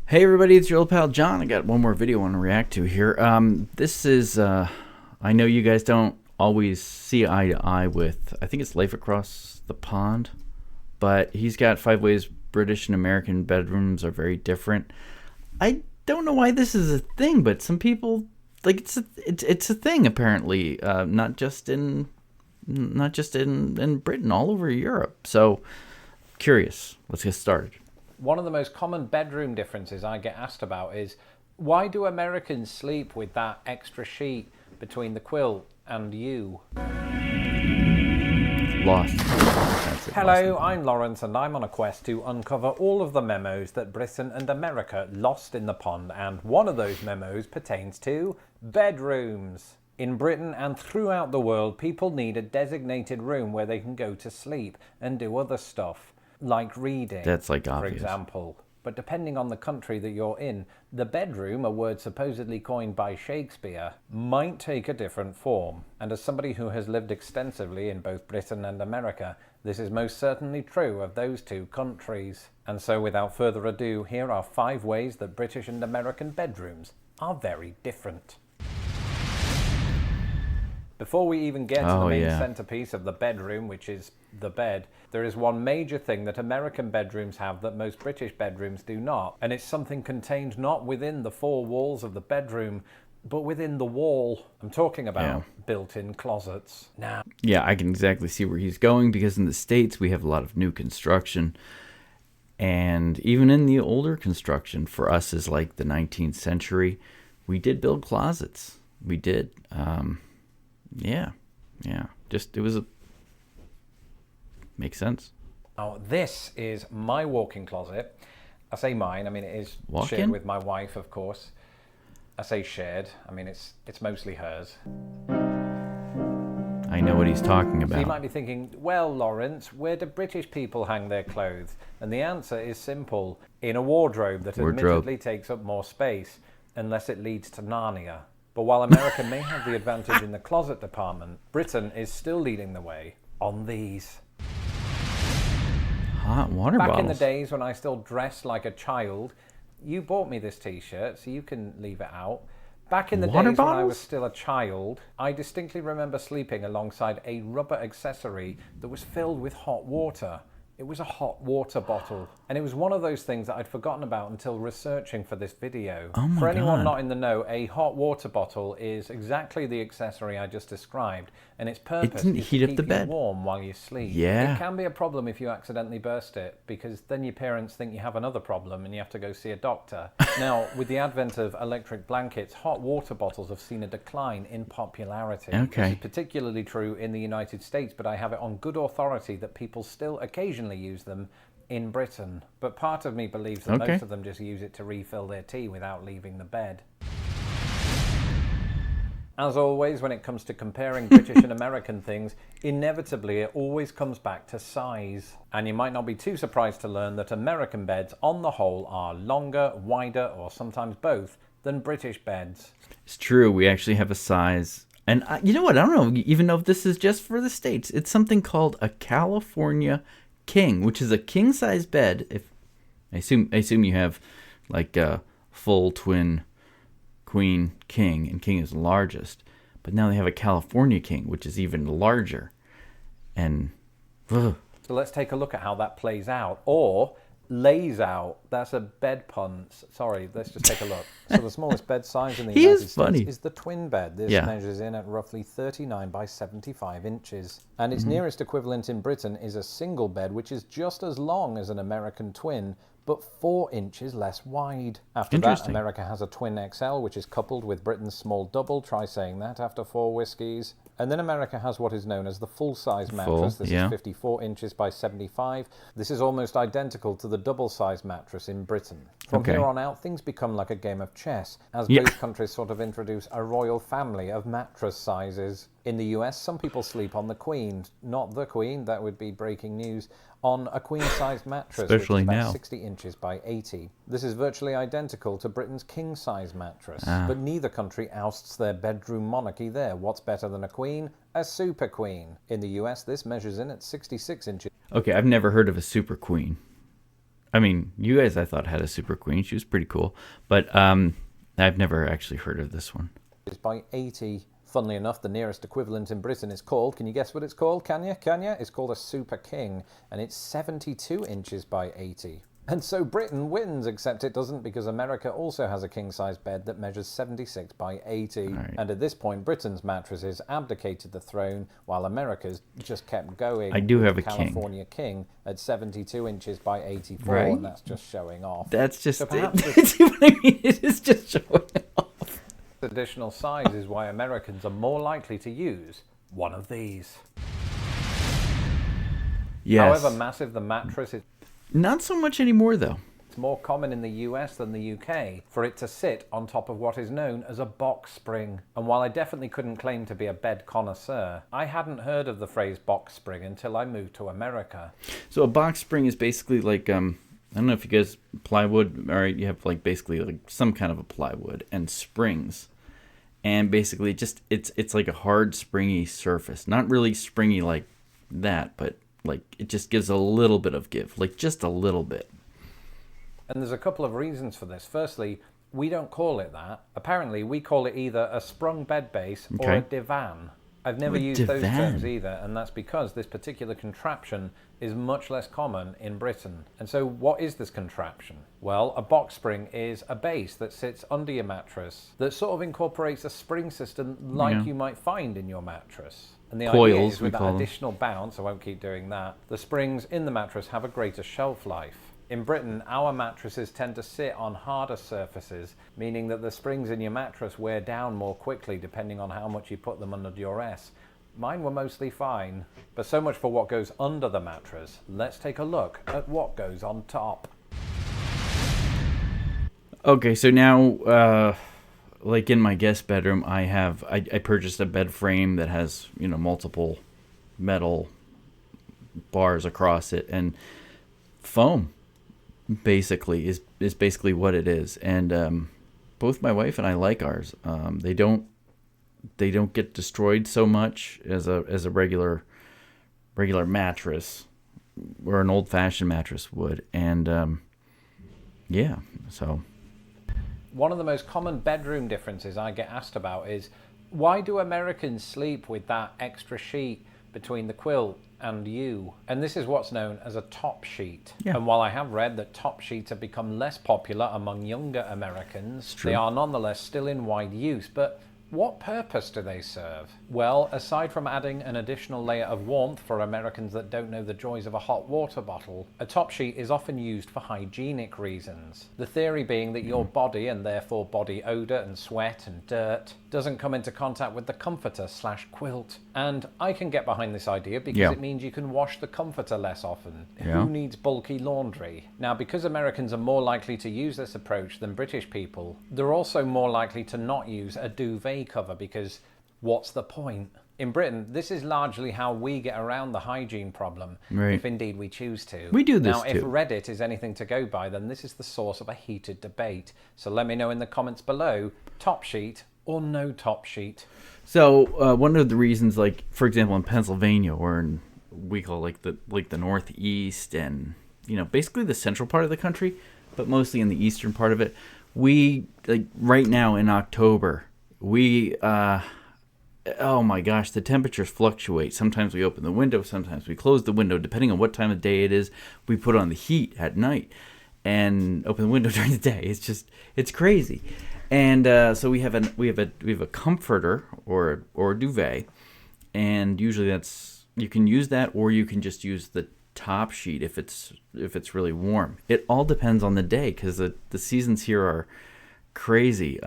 Hey everybody, it's your old pal John. I got one more video I want to react to here. This is, I know you guys don't always see eye to eye with, I think it's Life Across the Pond, but he's got 5 ways British and American bedrooms are very different. I don't know why this is a thing, but some people, like, it's a thing apparently, not just in Britain, all over Europe. So, curious. Let's get started. One of the most common bedroom differences I get asked about is, why do Americans sleep with that extra sheet between the quilt and you? Lost. Hello, I'm Lawrence and I'm on a quest to uncover all of the memos that Britain and America lost in the pond, and one of those memos pertains to bedrooms. In Britain and throughout the world, people need a designated room where they can go to sleep and do other stuff. Like reading, That's like for obvious. example. But depending on the country that you're in, the bedroom, a word supposedly coined by Shakespeare, might take a different form. And as somebody who has lived extensively in both Britain and America, this is most certainly true of those two countries. And so without further ado, here are 5 ways that British and American bedrooms are very different. Before we even get to the main centerpiece of the bedroom, which is the bed, there is one major thing that American bedrooms have that most British bedrooms do not, and it's something contained not within the 4 walls of the bedroom, but within the wall. I'm talking about built-in closets. Now, yeah, I can exactly see where he's going, because in the States we have a lot of new construction, and even in the older construction, for us is like the 19th century, we did build closets. We did. Yeah. Just, it was a... Makes sense. Now, this is my walk-in closet. I say mine, I mean it is shared with my wife, of course. I say shared, I mean it's mostly hers. I know what he's talking about. So you might be thinking, well, Lawrence, where do British people hang their clothes? And the answer is simple: in a wardrobe that admittedly takes up more space, unless it leads to Narnia. But while America may have the advantage in the closet department, Britain is still leading the way on these. Hot water bottles. Back in the days when I still dressed like a child, you bought me this t-shirt, so you can leave it out. Back in the days when I was still a child, I distinctly remember sleeping alongside a rubber accessory that was filled with hot water. It was a hot water bottle, and it was one of those things that I'd forgotten about until researching for this video. Oh my For anyone God. not in the know, a hot water bottle is exactly the accessory I just described, and its purpose is to keep you warm while you sleep. Yeah. It can be a problem if you accidentally burst it, because then your parents think you have another problem and you have to go see a doctor. Now, with the advent of electric blankets, hot water bottles have seen a decline in popularity. This is particularly true in the United States, but I have it on good authority that people still occasionally use them in Britain. But part of me believes that most of them just use it to refill their tea without leaving the bed. As always, when it comes to comparing British and American things, inevitably it always comes back to size. And you might not be too surprised to learn that American beds on the whole are longer, wider, or sometimes both, than British beds. It's true, we actually have a size. And you know what, I don't know even know if this is just for the States. It's something called a California King, which is a king-size bed. If I assume you have like a full twin queen king, and king is largest. But now they have a California King, which is even larger. And so let's take a look at how that plays out, or lays out. That's a bed pun. Sorry, let's just take a look. So the smallest bed size in the United States is the twin bed. This measures in at roughly 39 by 75 inches. And its nearest equivalent in Britain is a single bed, which is just as long as an American twin, but 4 inches less wide. After that, America has a twin XL, which is coupled with Britain's small double. Try saying that after 4 whiskeys. And then America has what is known as the full-size mattress. This is 54 inches by 75. This is almost identical to the double-size mattress in Britain. From here on out, things become like a game of chess, as both countries sort of introduce a royal family of mattress sizes. In the US, some people sleep on the Queen, not the Queen, that would be breaking news, on a queen-sized mattress, which is about 60 inches by 80. This is virtually identical to Britain's king-size mattress, but neither country ousts their bedroom monarchy there. What's better than a queen? A super queen. In the US, this measures in at 66 inches. Okay, I've never heard of a super queen. I mean, you guys, I thought, had a super queen. She was pretty cool. But I've never actually heard of this one. It's by 80. Funnily enough, the nearest equivalent in Britain is called, can you guess what it's called? Can you? It's called a Super King, and it's 72 inches by 80. And so Britain wins, except it doesn't, because America also has a king-size bed that measures 76 by 80. Right. And at this point, Britain's mattresses abdicated the throne, while America's just kept going. I do have a California king at 72 inches by 84, right? And that's just showing off. That's just... So see what I mean? It is just showing off. Additional size is why Americans are more likely to use one of these. Yes. However massive the mattress is... Not so much anymore, though. It's more common in the US than the UK for it to sit on top of what is known as a box spring. And while I definitely couldn't claim to be a bed connoisseur, I hadn't heard of the phrase box spring until I moved to America. So a box spring is basically like, I don't know if you guys, plywood, all right, you have like basically like some kind of a plywood and springs. And basically just, it's like a hard springy surface. Not really springy like that, but like it just gives a little bit of give, like just a little bit. And there's a couple of reasons for this. Firstly, we don't call it that. Apparently, we call it either a sprung bed base or a divan. I've never used those terms either, and that's because this particular contraption is much less common in Britain. And so what is this contraption? Well, a box spring is a base that sits under your mattress that sort of incorporates a spring system like you might find in your mattress. And the coils, idea is with that additional bounce, I won't keep doing that, the springs in the mattress have a greater shelf life. In Britain, our mattresses tend to sit on harder surfaces, meaning that the springs in your mattress wear down more quickly depending on how much you put them under duress. Mine were mostly fine, but so much for what goes under the mattress. Let's take a look at what goes on top. Okay, so now, like in my guest bedroom, I purchased a bed frame that has, multiple metal bars across it, and foam basically is basically what it is. And both my wife and I like ours. They don't get destroyed so much as a regular mattress or an old-fashioned mattress would. And yeah, so one of the most common bedroom differences I get asked about is, why do Americans sleep with that extra sheet between the quilt and you? And this is what's known as a top sheet. Yeah. And while I have read that top sheets have become less popular among younger Americans, they are nonetheless still in wide use. But what purpose do they serve? Well, aside from adding an additional layer of warmth for Americans that don't know the joys of a hot water bottle, a top sheet is often used for hygienic reasons. The theory being that your body, and therefore body odor and sweat and dirt, doesn't come into contact with the comforter/quilt. And I can get behind this idea because it means you can wash the comforter less often. Who needs bulky laundry? Now, because Americans are more likely to use this approach than British people, they're also more likely to not use a duvet cover, because what's the point? In Britain, this is largely how we get around the hygiene problem, if indeed we choose to. We do this now, if Reddit is anything to go by, then this is the source of a heated debate. So let me know in the comments below, top sheet or no top sheet. So one of the reasons, like for example, in Pennsylvania, or in we call like the Northeast, and basically the central part of the country, but mostly in the eastern part of it, we like right now in October. We, oh my gosh, the temperatures fluctuate. Sometimes we open the window, sometimes we close the window, depending on what time of day it is. We put on the heat at night and open the window during the day. It's crazy. And so we have a comforter or a duvet, and usually you can use that, or you can just use the top sheet if it's really warm. It all depends on the day, because the seasons here are crazy.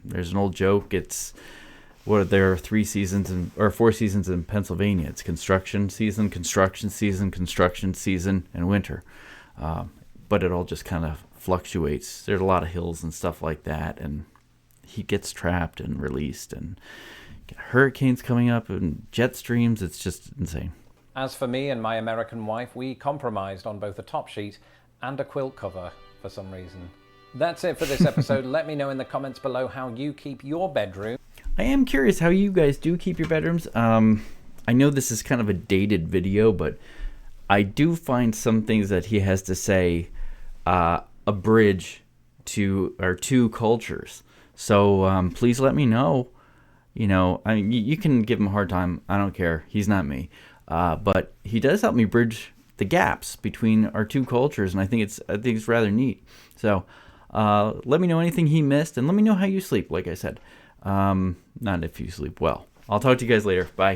There's an old joke. There are 4 seasons in Pennsylvania. It's construction season, and winter. But it all just kind of fluctuates. There's a lot of hills and stuff like that, and he gets trapped and released, and hurricanes coming up and jet streams. It's just insane. As for me and my American wife, we compromised on both a top sheet and a quilt cover for some reason. That's it for this episode. Let me know in the comments below how you keep your bedroom. I am curious how you guys do keep your bedrooms. I know this is kind of a dated video, but I do find some things that he has to say a bridge to our two cultures. So please let me know. You know, I mean, you can give him a hard time. I don't care. He's not me. But he does help me bridge the gaps between our two cultures, and I think it's rather neat. So let me know anything he missed, and let me know how you sleep. Like I said, not if you sleep well. I'll talk to you guys later. Bye.